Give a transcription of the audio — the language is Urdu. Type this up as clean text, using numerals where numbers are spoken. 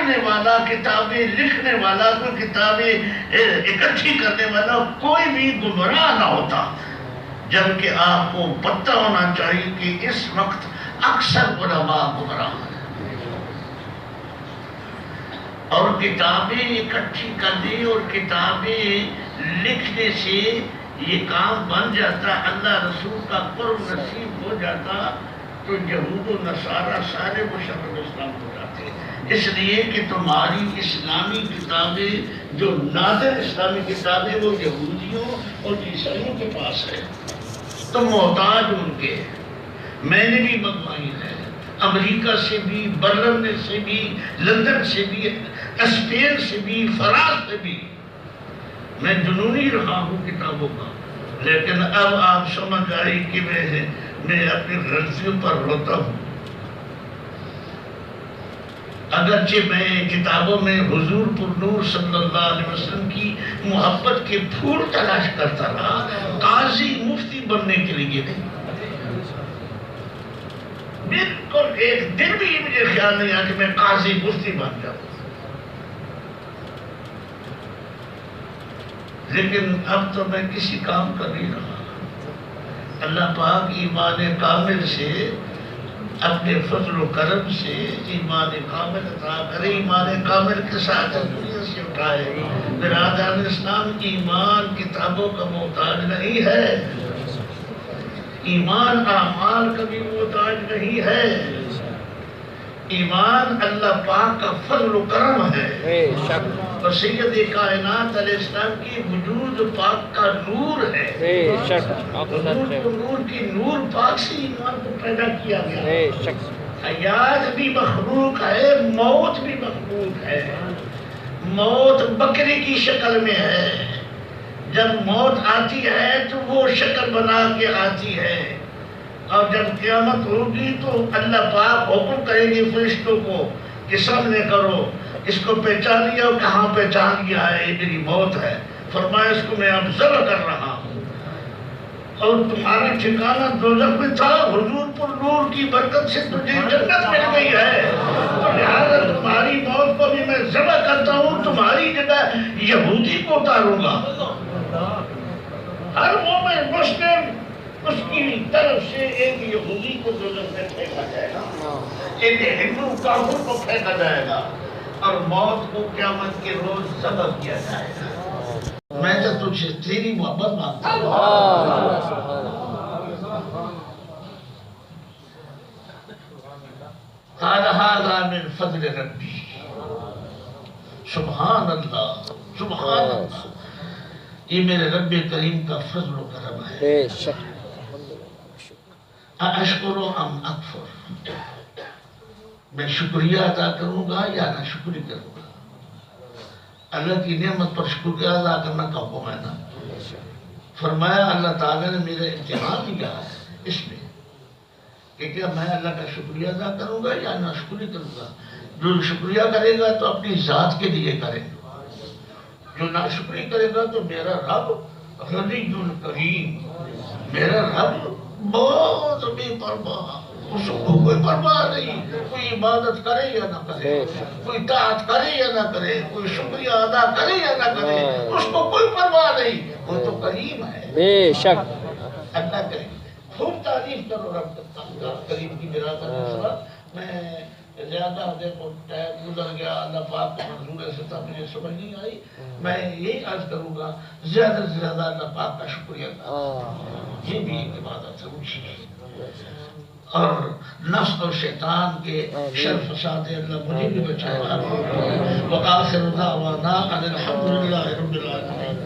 پڑھنے والا، کتابیں لکھنے والا، کوئی کتابیں اکٹھی کرنے والا کوئی بھی گمراہ نہ ہوتا، جبکہ آپ کو پتہ ہونا چاہیے کہ اس وقت اکثر علماء گمراہ ہیں، اور کتابیں اکٹھی کرنے اور کتابیں لکھنے سے یہ کام بن جاتا، اللہ رسول کا قرب نصیب ہو جاتا، تو یہود و نصارہ سارے مشرف اسلام ہو جاتے، اس لیے کہ تمہاری اسلامی کتابیں جو نادر اسلامی کتابیں وہ یہودیوں اور عیسائیوں کے پاس ہے، تم محتاج ان کے۔ میں نے بھی منگوائی ہے، امریکہ سے بھی، برلن سے بھی، لندن سے بھی، اسپین سے بھی، فرانس سے بھی۔ میں جنونی رہا ہوں کتابوں کا، لیکن اب آپ سمجھ آئی کہ میں اپنی غلطیوں پر روتا ہوں۔ اگرچہ میں کتابوں میں حضور پر نور صلی اللہ علیہ وسلم کی محبت کے پھول تلاش کرتا رہا، قاضی مفتی بننے کے لیے نہیں۔ بالکل ایک دن بھی مجھے خیال نہیں آیا کہ میں قاضی مفتی بن جاؤں، لیکن اب تو میں کسی کام کا نہیں رہا۔ اللہ پاک ایمان کامل سے، اپنے فضل و کرم سے ایمان کامل عطا کرے، ایمان کامل کے ساتھ دنیا سے اٹھائے۔ برادران اسلام، ایمان کتابوں کا محتاج نہیں ہے، ایمان اعمال کا بھی محتاج نہیں ہے، ایمان اللہ پاک کا فضل و کرم ہے، اور سید کائنات علیہ السلام کی وجود پاک کا نور ہے۔ نور کی نور پاک سے ایمان کو پیدا کیا گیا۔ حیات بھی مخلوق ہے، موت بھی مخلوق ہے۔ موت بکری کی شکل میں ہے، جب موت آتی ہے تو وہ شکل بنا کے آتی ہے، اور جب قیامت ہوگی تو اللہ پاک حکم کریں گے فرشتوں کو کہ سامنے کرو، اس کو پہچان لیا، اور کہاں پہچان لیا ہے؟ یہ میری موت ہے۔ فرمایا اس کو میں اب ذبح کر رہا ہوں، اور تمہارا ٹھکانہ دوزخ میں تھا، حضور پر نور کی برکت سے تجھے جنت مل گئی ہے، تو لہذا تمہاری موت کو بھی میں ذبح کرتا ہوں، تمہاری جگہ یہودی کو اتاروں گا۔ ہر مومن مسلم اس کی طرف سے ایک یہودی کو دوزخ میں پھینکا جائے گا، ایک ہندو کافر کو پھینکا جائے گا، اور موت کو قیامت کے روز ذبح کیا جائے گا۔ میں تو تجھ سے تیری محبت مانگتا ہوں۔ قال هذا من فضل ربی، سبحان اللہ، سبحان اللہ، یہ میرے رب کریم کا فضل و کرم ہے۔ اشکر ام اکفر، میں شکریہ ادا کروں گا یا نہ شکریہ کروں گا؟ اللہ کی نعمت پر شکریہ ادا کرنا کا حکم ہے نا۔ فرمایا اللہ تعالیٰ نے میرا امتحان لیا ہے اس میں کہ کیا میں اللہ کا شکریہ ادا کروں گا یا نہ شکریہ کروں گا۔ جو شکریہ کرے گا تو اپنی ذات کے لیے کرے گا، جو نہ شکریہ کرے گا تو میرا رب غنی کریم، میرا رب بہت بے پرواہ، اس کو کوئی پرواہ نہیں، کوئی عبادت کرے یا نہ کرے، کوئی طاعت کرے یا نہ کرے، کوئی شکریہ ادا کرے یا نہ کرے، اس کو کوئی پرواہ نہیں، وہ تو کریم ہے۔ بے شک اللہ کریم، خوب تعریف کرو رب کریم کی۔ برادر میں زیادہ دیکھو ٹائم گزر گیا، اللہ پاک کے منظور سے تب مجھے سمجھ نہیں آئی، میں یہی عرض کروں گا زیادہ سے زیادہ اللہ پاک کا شکریہ ادا، یہ بھی ایک عبادت ہے اونچی، اور نفس اور شیطان کے شر فساد اللہ مجھے بھی بچائے۔ وآخر دعوانا ان الحمد للہ رب العالمین۔